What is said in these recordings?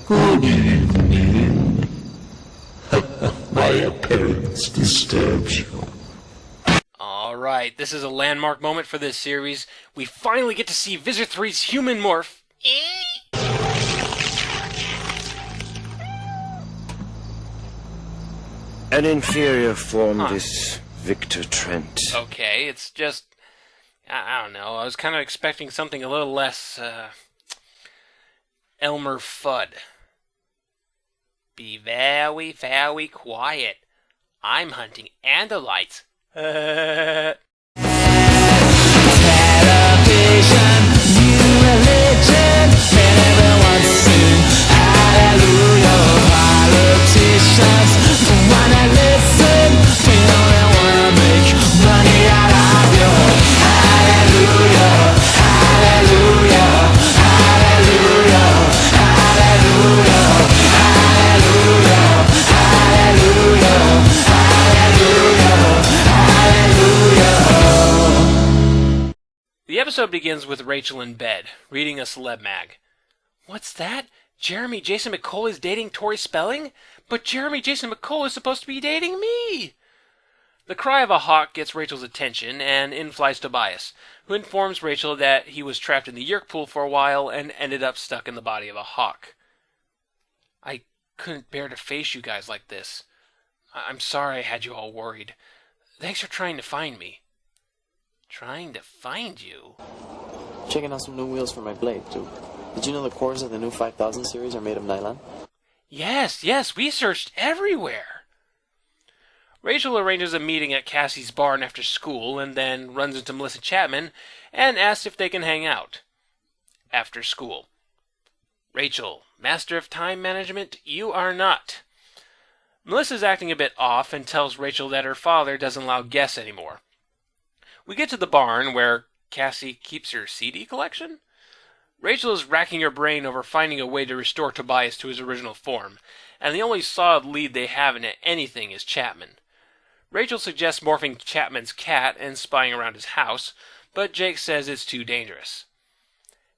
Good evening. My appearance disturbs you. Alright, this is a landmark moment for this series. We finally get to see Visor 3's human morph. An inferior form of this Victor Trent. Okay, it's just... I don't know, I was kind of expecting something a little less, Elmer Fudd. Be very, very quiet. I'm hunting andalites. Television, new religion, and everyone's sing hallelujah. Politicians don't wanna listen, they only wanna make money out of you. Hallelujah, hallelujah, hallelujah, hallelujah, hallelujah, hallelujah, hallelujah. The episode begins with Rachel in bed, reading a celeb mag. What's that? Jeremy Jason McCole is dating Tori Spelling? But Jeremy Jason McCole is supposed to be dating me! The cry of a hawk gets Rachel's attention, and in flies Tobias, who informs Rachel that he was trapped in the Yerk pool for a while and ended up stuck in the body of a hawk. I couldn't bear to face you guys like this. I'm sorry I had you all worried. Thanks for trying to find me. Trying to find you? Checking out some new wheels for my blade, too. Did you know the cores of the new 5000 series are made of nylon? Yes, we searched everywhere. Rachel arranges a meeting at Cassie's barn after school and then runs into Melissa Chapman and asks if they can hang out. After school. Rachel, master of time management, you are not. Melissa's acting a bit off and tells Rachel that her father doesn't allow guests anymore. We get to the barn where Cassie keeps her CD collection. Rachel is racking her brain over finding a way to restore Tobias to his original form, and the only solid lead they have in anything is Chapman. Rachel suggests morphing Chapman's cat and spying around his house, but Jake says it's too dangerous.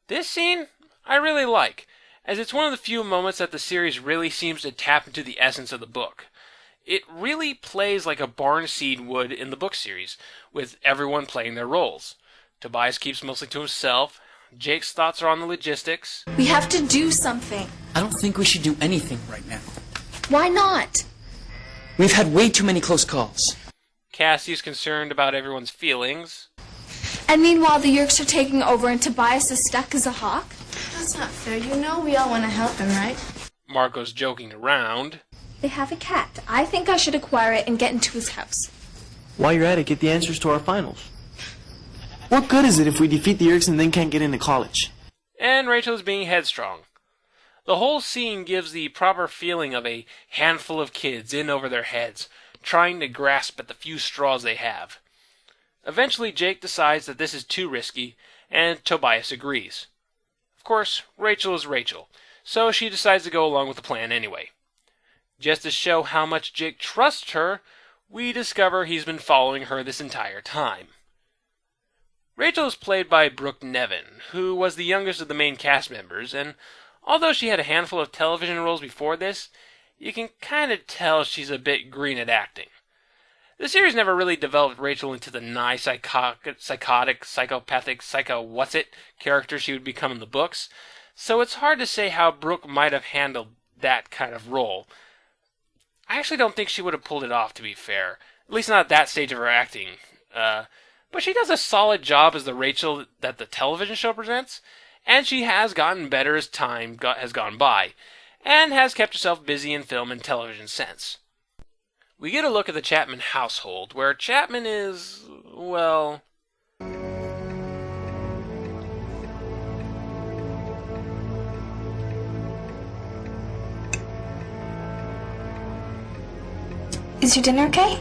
This scene, I really like, as it's one of the few moments that the series really seems to tap into the essence of the book. It really plays like a barn seed would in the book series, with everyone playing their roles. Tobias keeps mostly to himself. Jake's thoughts are on the logistics. We have to do something. I don't think we should do anything right now. Why not? We've had way too many close calls. Cassie's concerned about everyone's feelings. And meanwhile, the Yerks are taking over and Tobias is stuck as a hawk? That's not fair. You know we all want to help him, right? Marco's joking around. They have a cat. I think I should acquire it and get into his house. While you're at it, get the answers to our finals. What good is it if we defeat the Yerks and then can't get into college? And Rachel is being headstrong. The whole scene gives the proper feeling of a handful of kids in over their heads, trying to grasp at the few straws they have. Eventually, Jake decides that this is too risky, and Tobias agrees. Of course, Rachel is Rachel, so she decides to go along with the plan anyway. Just to show how much Jake trusts her, we discover he's been following her this entire time. Rachel is played by Brooke Nevin, who was the youngest of the main cast members, and although she had a handful of television roles before this, you can kind of tell she's a bit green at acting. The series never really developed Rachel into the nice, psychotic, psychopathic, psycho-what's-it character she would become in the books, so it's hard to say how Brooke might have handled that kind of role. I actually don't think she would have pulled it off, to be fair. At least not at that stage of her acting. But she does a solid job as the Rachel that the television show presents, and she has gotten better as time has gone by, and has kept herself busy in film and television since. We get a look at the Chapman household, where Chapman is, well... Is your dinner okay?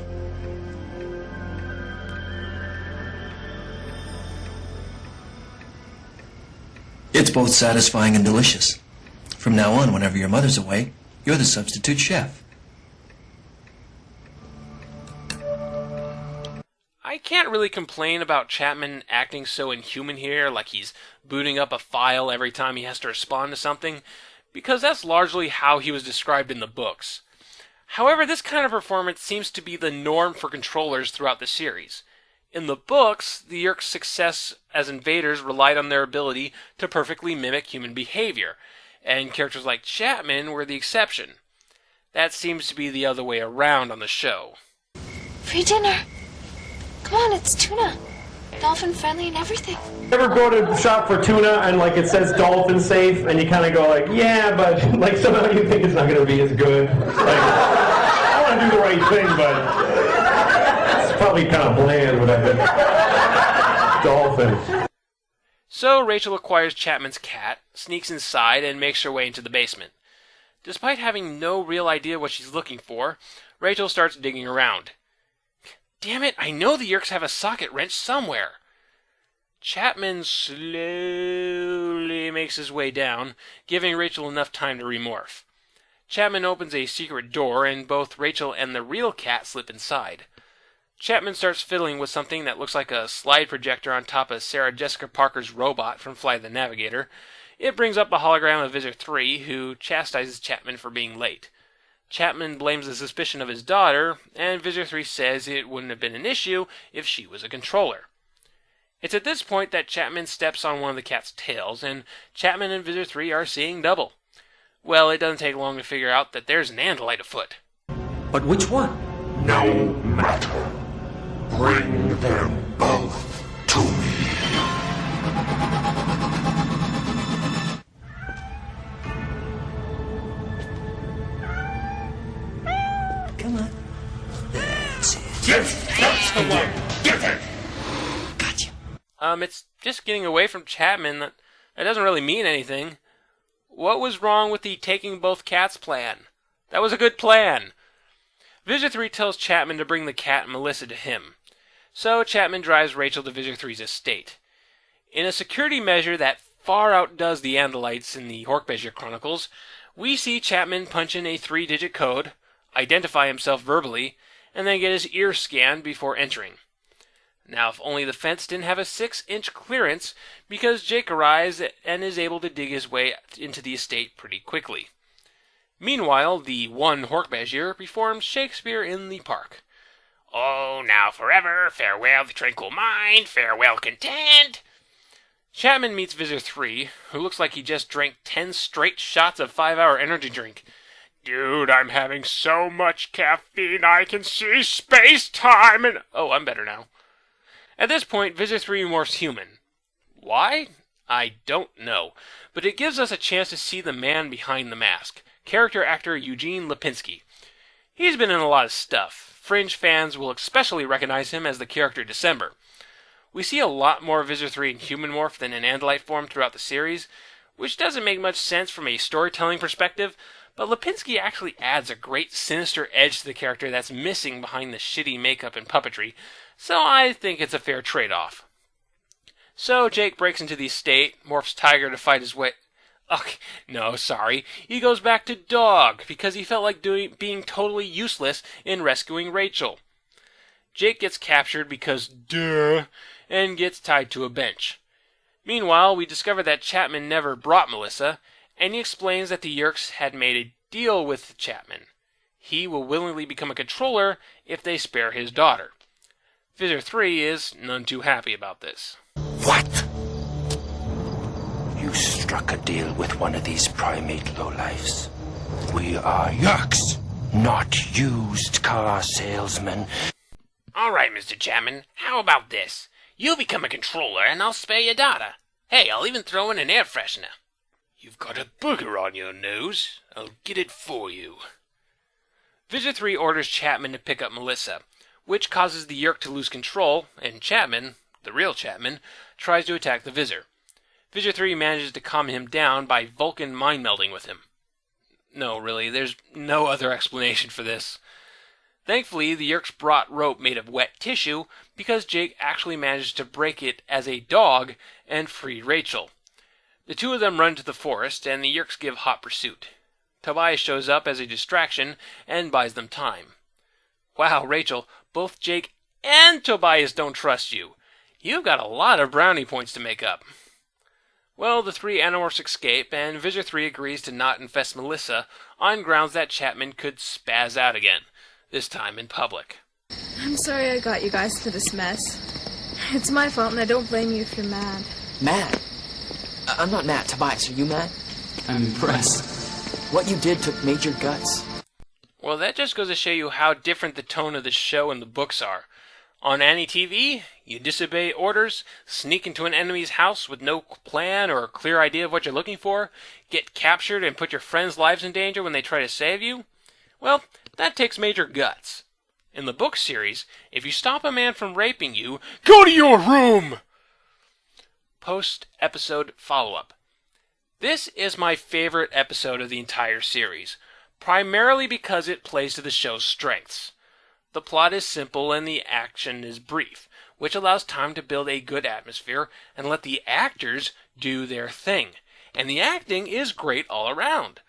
It's both satisfying and delicious. From now on, whenever your mother's away, you're the substitute chef. I can't really complain about Chapman acting so inhuman here, like he's booting up a file every time he has to respond to something, because that's largely how he was described in the books. However, this kind of performance seems to be the norm for controllers throughout the series. In the books, the Yeerks' success as invaders relied on their ability to perfectly mimic human behavior, and characters like Chapman were the exception. That seems to be the other way around on the show. Free dinner. Come on, it's tuna. Dolphin friendly and everything. Ever go to shop for tuna and like it says dolphin safe and you kind of go like, yeah, but like somehow you think it's not going to be as good. Like, I want to do the right thing, but it's probably kind of bland whatever. Dolphin. So Rachel acquires Chapman's cat, sneaks inside, and makes her way into the basement. Despite having no real idea what she's looking for, Rachel starts digging around. Damn it, I know the Yeerks have a socket wrench somewhere. Chapman slowly makes his way down, giving Rachel enough time to remorph. Chapman opens a secret door, and both Rachel and the real cat slip inside. Chapman starts fiddling with something that looks like a slide projector on top of Sarah Jessica Parker's robot from Flight of the Navigator. It brings up a hologram of Visitor 3, who chastises Chapman for being late. Chapman blames the suspicion of his daughter, and Visitor 3 says it wouldn't have been an issue if she was a controller. It's at this point that Chapman steps on one of the cat's tails, and Chapman and Visitor 3 are seeing double. Well, it doesn't take long to figure out that there's an andalite afoot. But which one? No matter. Bring them both to me. Come on. That's it. Yes, that's the one. Get it. Gotcha. It's just getting away from Chapman. That doesn't really mean anything. What was wrong with the taking both cats plan? That was a good plan. Visitor 3 tells Chapman to bring the cat and Melissa to him. So Chapman drives Rachel to Visitor 3's estate. In a security measure that far outdoes the Andalites in the Hork-Bajir Chronicles, we see Chapman punch in a 3-digit code, identify himself verbally, and then get his ear scanned before entering. Now, if only the fence didn't have a 6-inch clearance, because Jake arrives and is able to dig his way into the estate pretty quickly. Meanwhile, the one Hork-Bajir performs Shakespeare in the park. Oh, now forever, farewell the tranquil mind, farewell content. Chapman meets Visitor 3, who looks like he just drank 10 straight shots of 5-hour energy drink. Dude, I'm having so much caffeine I can see space-time and... Oh, I'm better now. At this point, Visitor 3 morphs human. Why? I don't know, but it gives us a chance to see the man behind the mask, character actor Eugene Lipinski. He's been in a lot of stuff. Fringe fans will especially recognize him as the character December. We see a lot more Visitor 3 in human morph than in Andalite form throughout the series, which doesn't make much sense from a storytelling perspective, but Lipinski actually adds a great sinister edge to the character that's missing behind the shitty makeup and puppetry, so I think it's a fair trade-off. So Jake breaks into the estate, morphs Tiger to fight his way... Okay, no, sorry. He goes back to Dog, because he felt like being totally useless in rescuing Rachel. Jake gets captured because, duh, and gets tied to a bench. Meanwhile, we discover that Chapman never brought Melissa, and he explains that the Yeerks had made a deal with Chapman. He will willingly become a controller if they spare his daughter. Visitor 3 is none too happy about this. What? You struck a deal with one of these primate lowlifes. We are Yeerks, not used car salesmen. All right, Mr. Chapman, how about this? You become a controller and I'll spare your daughter. Hey, I'll even throw in an air freshener. You've got a booger on your nose. I'll get it for you. Visitor 3 orders Chapman to pick up Melissa, which causes the Yeerk to lose control, and Chapman, the real Chapman, tries to attack the Visitor. Visitor 3 manages to calm him down by Vulcan mind-melding with him. No, really, there's no other explanation for this. Thankfully, the Yeerks brought rope made of wet tissue because Jake actually managed to break it as a dog and free Rachel. The two of them run to the forest, and the Yeerks give hot pursuit. Tobias shows up as a distraction and buys them time. Wow, Rachel, both Jake and Tobias don't trust you. You've got a lot of brownie points to make up. Well, the three Animorphs escape, and Visor 3 agrees to not infest Melissa on grounds that Chapman could spaz out again, this time in public. I'm sorry I got you guys into this mess. It's my fault, and I don't blame you if you're mad. Mad? I'm not mad. Tobias, are you mad? I'm impressed. What you did took major guts. Well, that just goes to show you how different the tone of the show and the books are. On Annie TV, you disobey orders, sneak into an enemy's house with no plan or clear idea of what you're looking for, get captured and put your friends' lives in danger when they try to save you. Well, that takes major guts. In the book series, if you stop a man from raping you, go to your room! Post-episode follow-up. This is my favorite episode of the entire series, primarily because it plays to the show's strengths. The plot is simple and the action is brief, which allows time to build a good atmosphere and let the actors do their thing. And the acting is great all around.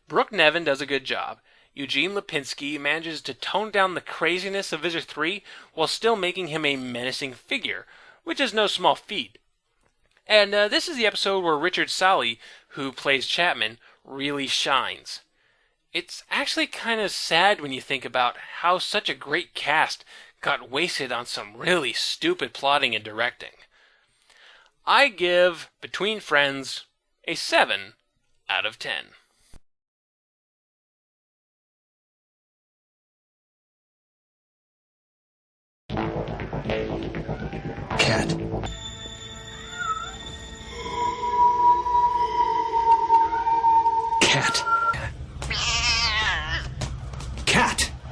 Brooke Nevin does a good job. Eugene Lipinski manages to tone down the craziness of Visor 3 while still making him a menacing figure, which is no small feat. And this is the episode where Richard Sally, who plays Chapman, really shines. It's actually kind of sad when you think about how such a great cast got wasted on some really stupid plotting and directing. I give Between Friends a 7 out of 10. Cat,